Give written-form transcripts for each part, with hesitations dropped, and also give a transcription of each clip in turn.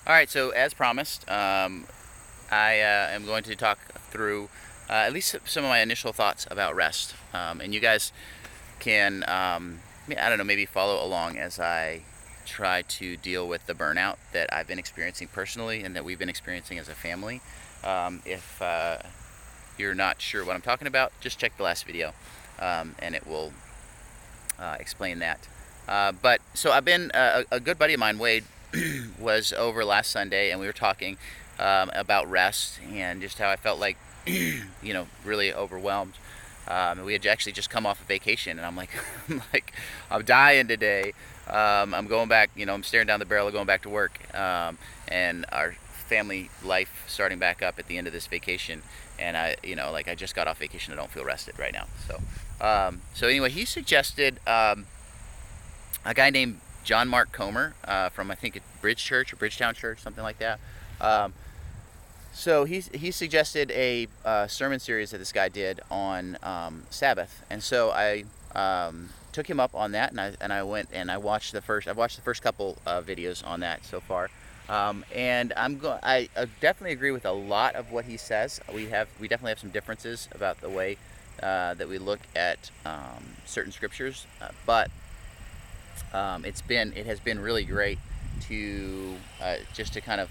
All right, so as promised, I am going to talk through at least some of my initial thoughts about rest. And you guys can, I don't know, maybe follow along as I try to deal with the burnout that I've been experiencing personally and that we've been experiencing as a family. If you're not sure what I'm talking about, just check the last video and it will explain that. But so I've been a good buddy of mine, Wade, was over last Sunday, and we were talking about rest and just how I felt like, really overwhelmed. We had actually just come off a vacation, and I'm like, I'm dying today. I'm going back. I'm staring down the barrel of going back to work, and our family life starting back up at the end of this vacation. And I just got off vacation. I don't feel rested right now. So anyway, he suggested a guy named John Mark Comer from I think Bridge Church or Bridgetown Church, something like that. So he suggested a sermon series that this guy did on Sabbath, and so I took him up on that, and I went and I watched the first. I've watched the first couple videos on that so far, and I definitely agree with a lot of what he says. We definitely have some differences about the way that we look at certain scriptures, but it has been really great to just to kind of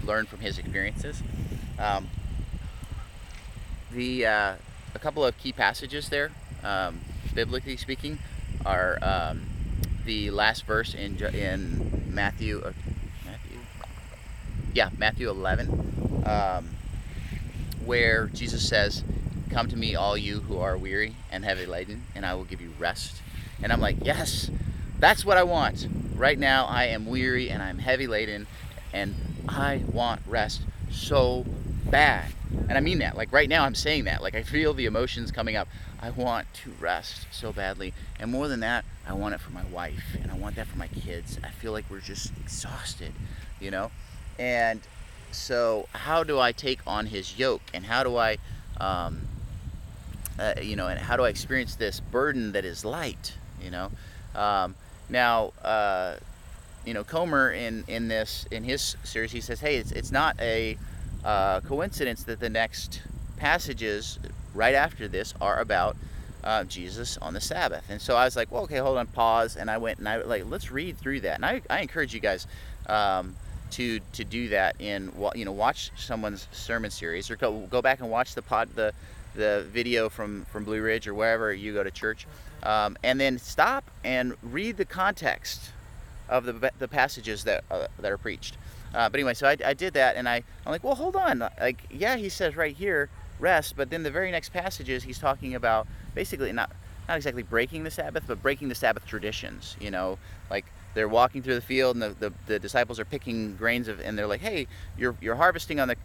learn from his experiences. Um, a couple of key passages there, biblically speaking, are the last verse in Matthew 11, where Jesus says, "Come to me, all you who are weary and heavy laden, and I will give you rest." And I'm like, yes, that's what I want. Right now, I am weary and I'm heavy laden, and I want rest so bad. And I mean that. Like right now, I'm saying that. Like I feel the emotions coming up. I want to rest so badly. And more than that, I want it for my wife, and I want that for my kids. I feel like we're just exhausted, you know? And so, how do I take on his yoke? And how do I, and how do I experience this burden that is light, you know? Now, Comer in his series, he says, hey, it's not a coincidence that the next passages right after this are about Jesus on the Sabbath. And so I was like, well, okay, hold on, pause, and I went and let's read through that. And I encourage you guys to do that watch someone's sermon series, or go back and watch the video from Blue Ridge or wherever you go to church, and then stop and read the context of the passages that are preached. But anyway, so I did that, and I'm like, well, hold on. Like, yeah, he says right here, rest, but then the very next passages, he's talking about basically not exactly breaking the Sabbath, but breaking the Sabbath traditions. Like they're walking through the field, and the disciples are picking grains and they're like, hey, you're harvesting on the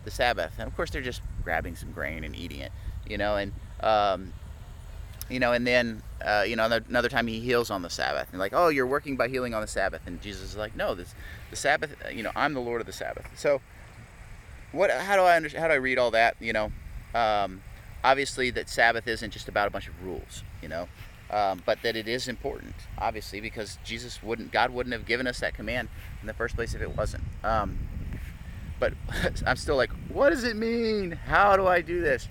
Sabbath, and of course they're just grabbing some grain and eating it, and then another time he heals on the Sabbath, and like, oh, you're working by healing on the Sabbath, and Jesus is like, no, the Sabbath, I'm the Lord of the Sabbath. So how do I read all that? Obviously that Sabbath isn't just about a bunch of rules, but that it is important, obviously, because God wouldn't have given us that command in the first place if it wasn't. But I'm still like, what does it mean? How do I do this?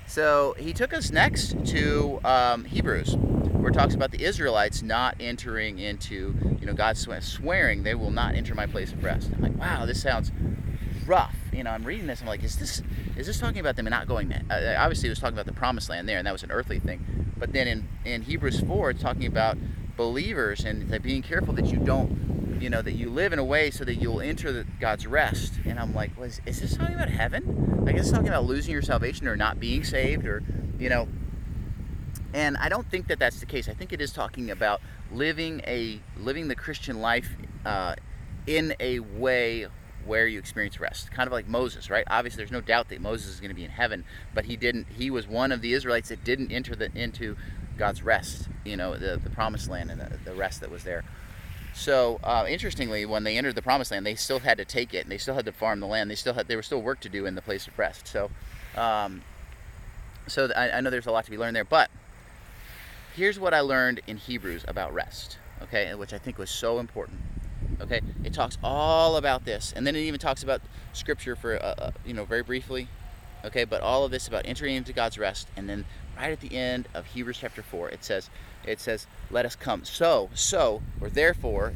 So he took us next to Hebrews, where it talks about the Israelites not entering into, God swearing they will not enter my place of rest. I'm like, wow, this sounds rough. I'm reading this, I'm like, is this talking about them not going there? Obviously it was talking about the promised land there, and that was an earthly thing. But then in Hebrews 4, it's talking about believers and being careful that you don't, that you live in a way so that you'll enter God's rest. And I'm like, is this talking about heaven? Like, is this talking about losing your salvation or not being saved, or, And I don't think that that's the case. I think it is talking about living the Christian life in a way where you experience rest, kind of like Moses, right? Obviously, there's no doubt that Moses is going to be in heaven, but he was one of the Israelites that didn't enter into God's rest, the promised land and the rest that was there. So interestingly, when they entered the promised land, they still had to take it, and they still had to farm the land. There was still work to do in the place of rest. So I know there's a lot to be learned there, but here's what I learned in Hebrews about rest, okay, which I think was so important. Okay, it talks all about this, and then it even talks about scripture for very briefly. Okay, but all of this about entering into God's rest, and then right at the end of Hebrews chapter 4, it says, let us come. Or therefore,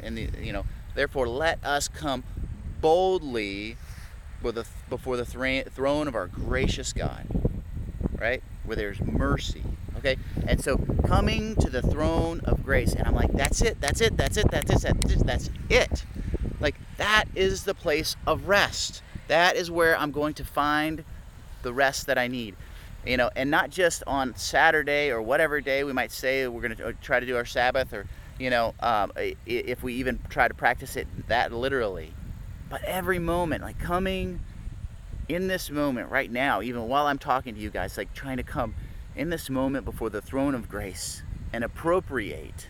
therefore let us come boldly before the throne of our gracious God, right? Where there's mercy. Okay? And so coming to the throne of grace, and I'm like, that's it. That's it. Like, that is the place of rest. That is where I'm going to find the rest that I need. And not just on Saturday or whatever day we might say we're going to try to do our Sabbath, or, if we even try to practice it that literally. But every moment, like coming in this moment right now, even while I'm talking to you guys, like trying to come in this moment before the throne of grace and appropriate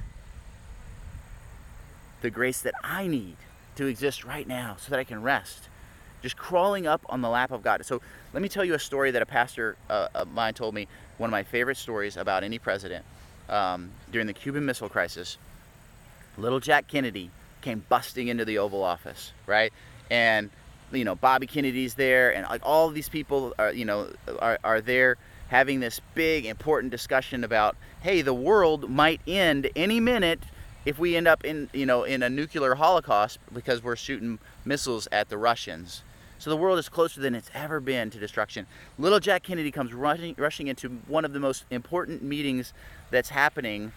the grace that I need to exist right now so that I can rest. Just crawling up on the lap of God. So let me tell you a story that a pastor of mine told me, one of my favorite stories about any president. During the Cuban Missile Crisis, little Jack Kennedy came busting into the Oval Office, right? And, Bobby Kennedy's there, and like all of these people are there having this big, important discussion about, hey, the world might end any minute if we end up in a nuclear holocaust because we're shooting missiles at the Russians. So the world is closer than it's ever been to destruction. Little Jack Kennedy comes rushing into one of the most important meetings that's happening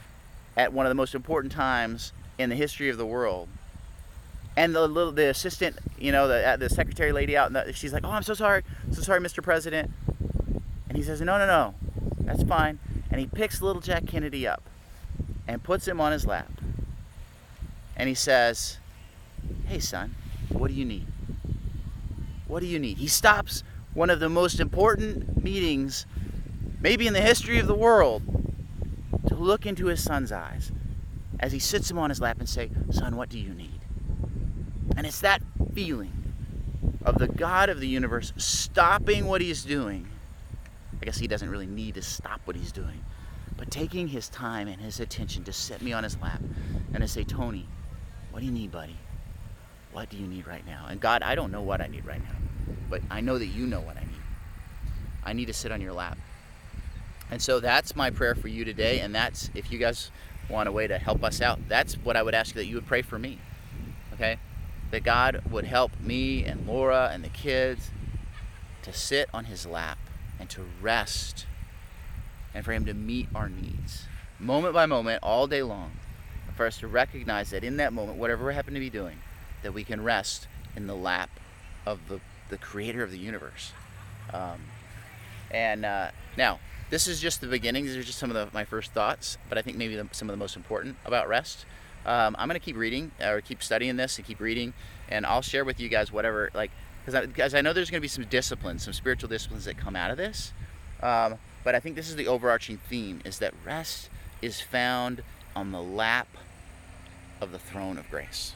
at one of the most important times in the history of the world. And the assistant, the secretary lady out, she's like, oh, I'm so sorry, Mr. President. And he says, no, that's fine. And he picks little Jack Kennedy up and puts him on his lap. And he says, hey, son, what do you need? What do you need? He stops one of the most important meetings, maybe in the history of the world, to look into his son's eyes as he sits him on his lap and say, son, what do you need? And it's that feeling of the God of the universe stopping what he's doing. I guess he doesn't really need to stop what he's doing, but taking his time and his attention to sit me on his lap and to say, Tony, what do you need, buddy? What do you need right now? And God, I don't know what I need right now, but I know that you know what I need. I need to sit on your lap. And so that's my prayer for you today. And that's, if you guys want a way to help us out, that's what I would ask you, that you would pray for me. Okay? That God would help me and Laura and the kids to sit on his lap and to rest, and for him to meet our needs moment by moment, all day long. For us to recognize that in that moment, whatever we happen to be doing, that we can rest in the lap of the creator of the universe. Now, this is just the beginning. These are just some of my first thoughts, but I think maybe some of the most important about rest. I'm going to keep reading, or keep studying this and keep reading, and I'll share with you guys whatever, because I know there's going to be some disciplines, some spiritual disciplines that come out of this. But I think this is the overarching theme, is that rest is found on the lap of the throne of grace.